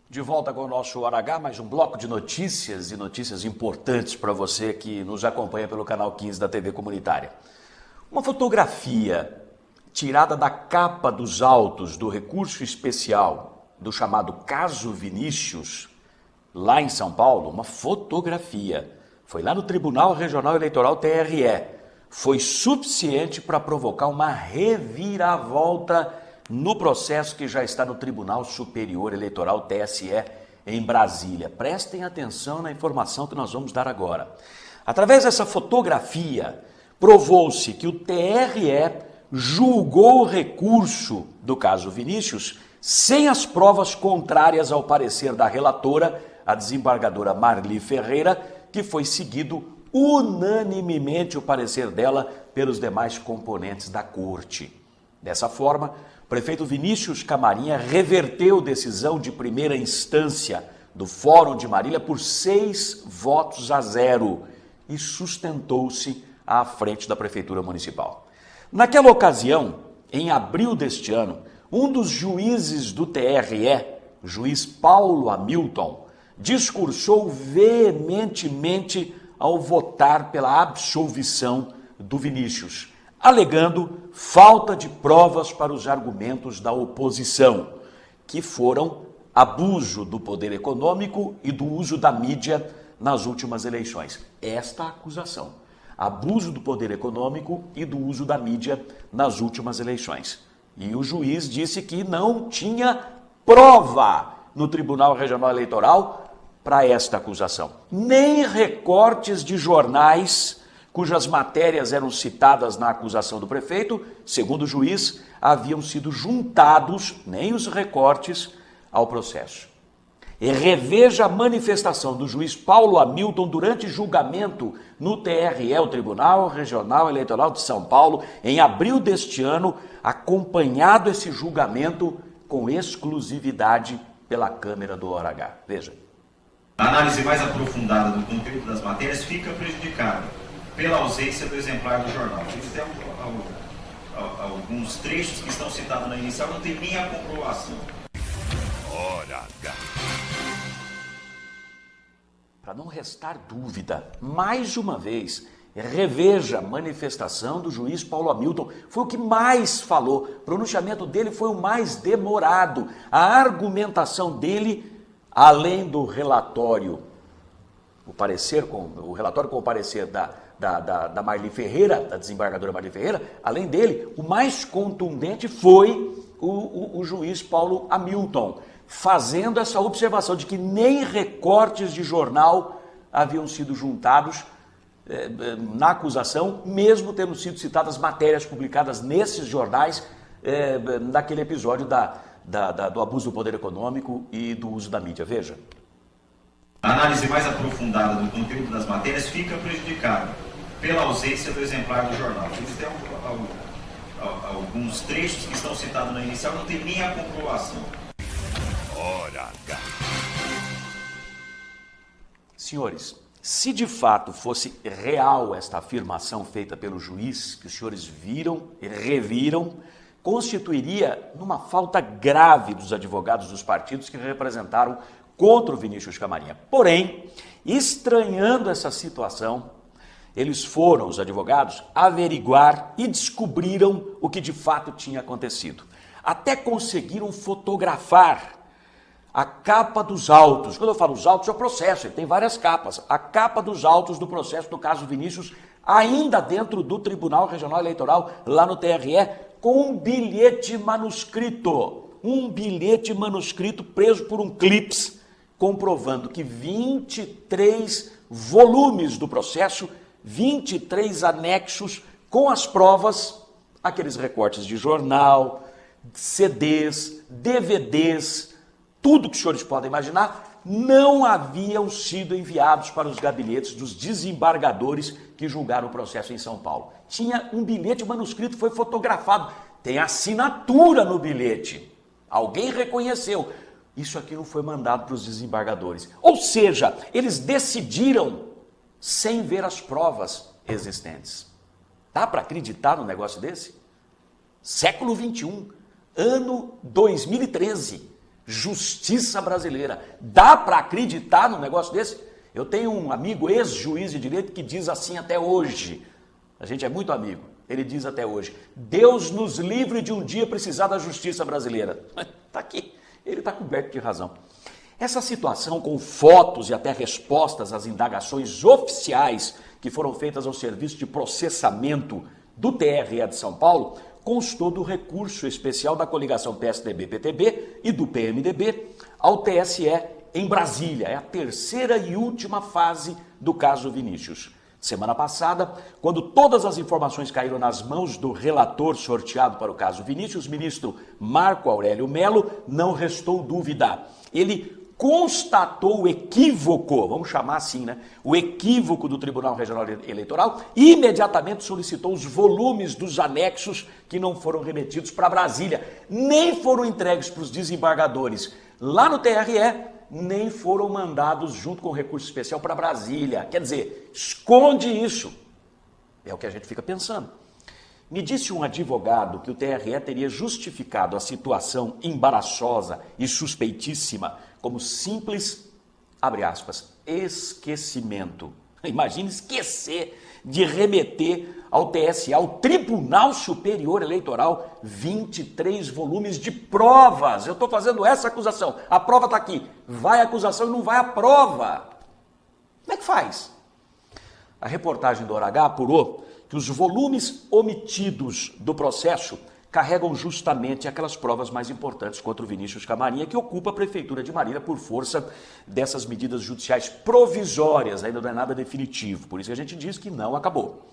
De volta com o nosso Hora H, mais um bloco de notícias e notícias importantes para você que nos acompanha pelo canal 15 da TV Comunitária. Uma fotografia tirada da capa dos autos do recurso especial do chamado Caso Vinícius, lá em São Paulo, uma fotografia, foi lá no Tribunal Regional Eleitoral TRE, foi suficiente para provocar uma reviravolta no processo que já está no Tribunal Superior Eleitoral TSE em Brasília. Prestem atenção na informação que nós vamos dar agora. Através dessa fotografia, provou-se que o TRE julgou o recurso do caso Vinícius sem as provas contrárias ao parecer da relatora, a desembargadora Marli Ferreira, que foi seguido unanimemente o parecer dela pelos demais componentes da corte. Dessa forma, o prefeito Vinícius Camarinha reverteu decisão de primeira instância do Fórum de Marília por 6-0 e sustentou-se à frente da Prefeitura Municipal. Naquela ocasião, em abril deste ano, um dos juízes do TRE, o juiz Paulo Hamilton, discursou veementemente ao votar pela absolvição do Vinícius, alegando falta de provas para os argumentos da oposição, que foram abuso do poder econômico e do uso da mídia nas últimas eleições. Esta acusação, abuso do poder econômico e do uso da mídia nas últimas eleições. E o juiz disse que não tinha prova no Tribunal Regional Eleitoral para esta acusação. Nem recortes de jornais cujas matérias eram citadas na acusação do prefeito, segundo o juiz, haviam sido juntados, nem os recortes, ao processo. E reveja a manifestação do juiz Paulo Hamilton durante julgamento no TRE, o Tribunal Regional Eleitoral de São Paulo, em abril deste ano, acompanhado esse julgamento com exclusividade pela câmera do Hora H. Veja. A análise mais aprofundada do conteúdo das matérias fica prejudicada pela ausência do exemplar do jornal. Existem alguns trechos que estão citados na inicial, não tem nem a comprovação. Hora H. Para não restar dúvida, mais uma vez, reveja a manifestação do juiz Paulo Hamilton. Foi o que mais falou, o pronunciamento dele foi o mais demorado. A argumentação dele, além do relatório, o relatório com o parecer da Marli Ferreira, da desembargadora Marli Ferreira, além dele, o mais contundente foi o juiz Paulo Hamilton, fazendo essa observação de que nem recortes de jornal haviam sido juntados na acusação, mesmo tendo sido citadas matérias publicadas nesses jornais naquele episódio do abuso do poder econômico e do uso da mídia. Veja. A análise mais aprofundada do conteúdo das matérias fica prejudicada pela ausência do exemplar do jornal. Existem alguns trechos que estão citados na inicial, não tem nem a comprovação. Hora H. Senhores, se de fato fosse real esta afirmação feita pelo juiz, que os senhores viram e reviram, constituiria numa falta grave dos advogados dos partidos que representaram contra o Vinícius Camarinha. Porém, estranhando essa situação, eles foram, os advogados, averiguar e descobriram o que de fato tinha acontecido. Até conseguiram fotografar a capa dos autos. Quando eu falo os autos, é o processo, ele tem várias capas. A capa dos autos do processo do caso Vinícius, ainda dentro do Tribunal Regional Eleitoral, lá no TRE, com um bilhete manuscrito. Um bilhete manuscrito preso por um clips, comprovando que 23 volumes do processo, 23 anexos com as provas, aqueles recortes de jornal, CDs, DVDs, tudo que os senhores podem imaginar, não haviam sido enviados para os gabinetes dos desembargadores que julgaram o processo em São Paulo. Tinha um bilhete manuscrito, foi fotografado, tem assinatura no bilhete. Alguém reconheceu. Isso aqui não foi mandado para os desembargadores. Ou seja, eles decidiram sem ver as provas existentes. Dá para acreditar num negócio desse? Século XXI, ano 2013. Justiça brasileira. Dá para acreditar num negócio desse? Eu tenho um amigo, ex-juiz de direito, que diz assim até hoje. A gente é muito amigo. Ele diz até hoje: Deus nos livre de um dia precisar da justiça brasileira. Está aqui. Ele está coberto de razão. Essa situação, com fotos e até respostas às indagações oficiais que foram feitas ao Serviço de Processamento do TRE de São Paulo, constou do recurso especial da coligação PSDB-PTB e do PMDB ao TSE em Brasília. É a terceira e última fase do caso Vinícius. Semana passada, quando todas as informações caíram nas mãos do relator sorteado para o caso Vinícius, o ministro Marco Aurélio Mello, não restou dúvida. Ele constatou o equívoco, vamos chamar assim, né? O equívoco do Tribunal Regional Eleitoral e imediatamente solicitou os volumes dos anexos que não foram remetidos para Brasília, nem foram entregues para os desembargadores lá no TRE, nem foram mandados junto com o recurso especial para Brasília. Quer dizer, esconde isso. É o que a gente fica pensando. Me disse um advogado que o TRE teria justificado a situação embaraçosa e suspeitíssima como simples, abre aspas, esquecimento. Imagine esquecer de remeter ao TSE, ao Tribunal Superior Eleitoral, 23 volumes de provas. Eu estou fazendo essa acusação. A prova está aqui. Vai a acusação e não vai a prova. Como é que faz? A reportagem do Hora H apurou que os volumes omitidos do processo carregam justamente aquelas provas mais importantes contra o Vinícius Camarinha, que ocupa a Prefeitura de Marília por força dessas medidas judiciais provisórias, ainda não é nada definitivo, por isso que a gente diz que não acabou.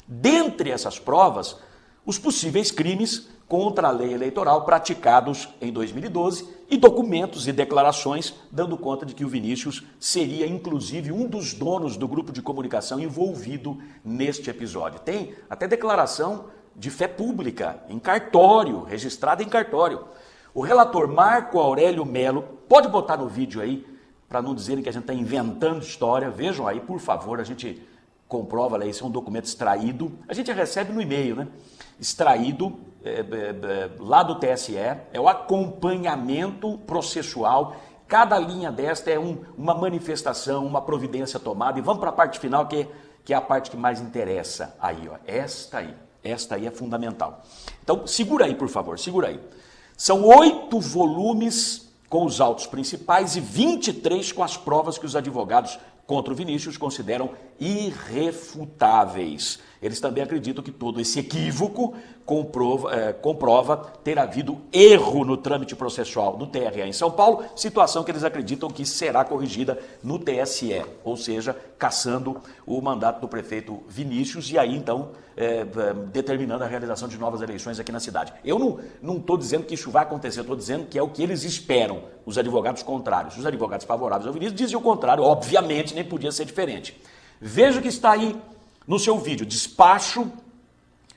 Dentre essas provas, os possíveis crimes contra a lei eleitoral praticados em 2012 e documentos e declarações dando conta de que o Vinícius seria, inclusive, um dos donos do grupo de comunicação envolvido neste episódio. Tem até declaração de fé pública, em cartório, registrada em cartório. O relator Marco Aurélio Mello, pode botar no vídeo aí, para não dizerem que a gente está inventando história, vejam aí, por favor, a gente comprova lá, isso é um documento extraído, a gente recebe no e-mail, né? Extraído lá do TSE, é o acompanhamento processual, cada linha desta é uma manifestação, uma providência tomada, e vamos para a parte final, que é a parte que mais interessa aí, ó, esta aí é fundamental. Então, segura aí, por favor, segura aí. São 8 volumes com os autos principais e 23 com as provas que os advogados contra o Vinícius consideram irrefutáveis. Eles também acreditam que todo esse equívoco comprova ter havido erro no trâmite processual do TRE em São Paulo, situação que eles acreditam que será corrigida no TSE, ou seja, cassando o mandato do prefeito Vinícius e aí então determinando a realização de novas eleições aqui na cidade. Eu não estou dizendo que isso vai acontecer, eu estou dizendo que é o que eles esperam, os advogados contrários. Os advogados favoráveis ao Vinícius dizem o contrário, obviamente nem podia ser diferente. Veja o que está aí no seu vídeo, despacho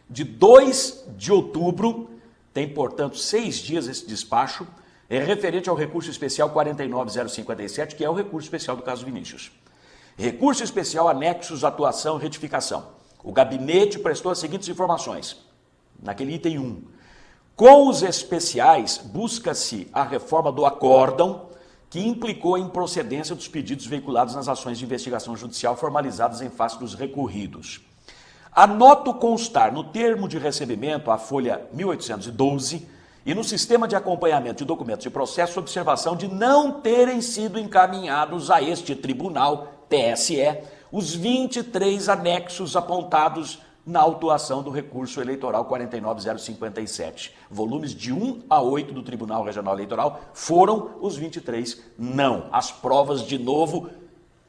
de 2 de outubro, tem, portanto, 6 dias esse despacho, é referente ao recurso especial 49057, que é o recurso especial do caso Vinícius. Recurso especial anexos, atuação e retificação. O gabinete prestou as seguintes informações, naquele item 1. Com os especiais, busca-se a reforma do acórdão, que implicou a improcedência dos pedidos veiculados nas ações de investigação judicial formalizadas em face dos recorridos. Anoto constar no termo de recebimento, a folha 1812, e no sistema de acompanhamento de documentos de processo, observação de não terem sido encaminhados a este tribunal, TSE, os 23 anexos apontados na autuação do recurso eleitoral 49057. Volumes de 1 a 8 do Tribunal Regional Eleitoral foram os 23 não. As provas, de novo,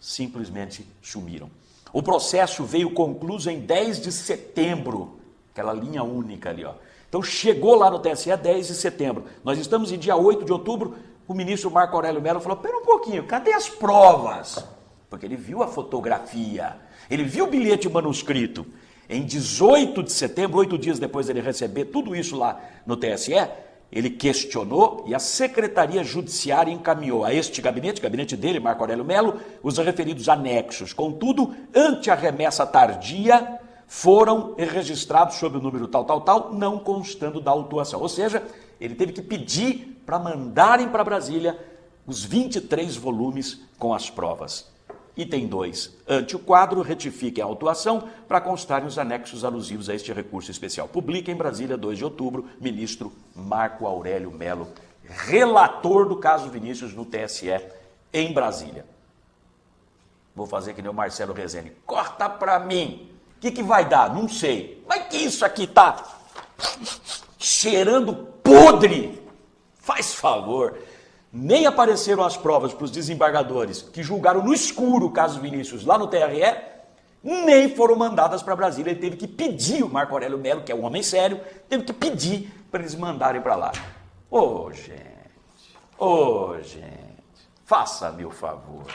simplesmente sumiram. O processo veio concluído em 10 de setembro, aquela linha única ali, ó. Então chegou lá no TSE 10 de setembro. Nós estamos em dia 8 de outubro, o ministro Marco Aurélio Mello falou, pera um pouquinho, cadê as provas? Porque ele viu a fotografia, ele viu o bilhete manuscrito. Em 18 de setembro, 8 dias depois dele receber tudo isso lá no TSE, ele questionou e a Secretaria Judiciária encaminhou a este gabinete dele, Marco Aurélio Mello, os referidos anexos. Contudo, ante a remessa tardia, foram registrados sob o número tal, não constando da autuação. Ou seja, ele teve que pedir para mandarem para Brasília os 23 volumes com as provas. Item 2. Ante o quadro, retifiquem a autuação para constarem os anexos alusivos a este recurso especial. Publica em Brasília, 2 de outubro, ministro Marco Aurélio Melo, relator do caso Vinícius no TSE em Brasília. Vou fazer que nem o Marcelo Rezende. Corta para mim. O que vai dar? Não sei. Mas que isso aqui tá cheirando podre. Faz favor. Nem apareceram as provas para os desembargadores que julgaram no escuro o caso Vinícius lá no TRE, nem foram mandadas para Brasília. Ele teve que pedir, o Marco Aurélio Melo, que é um homem sério, teve que pedir para eles mandarem para lá. Ô, gente, faça-me o favor.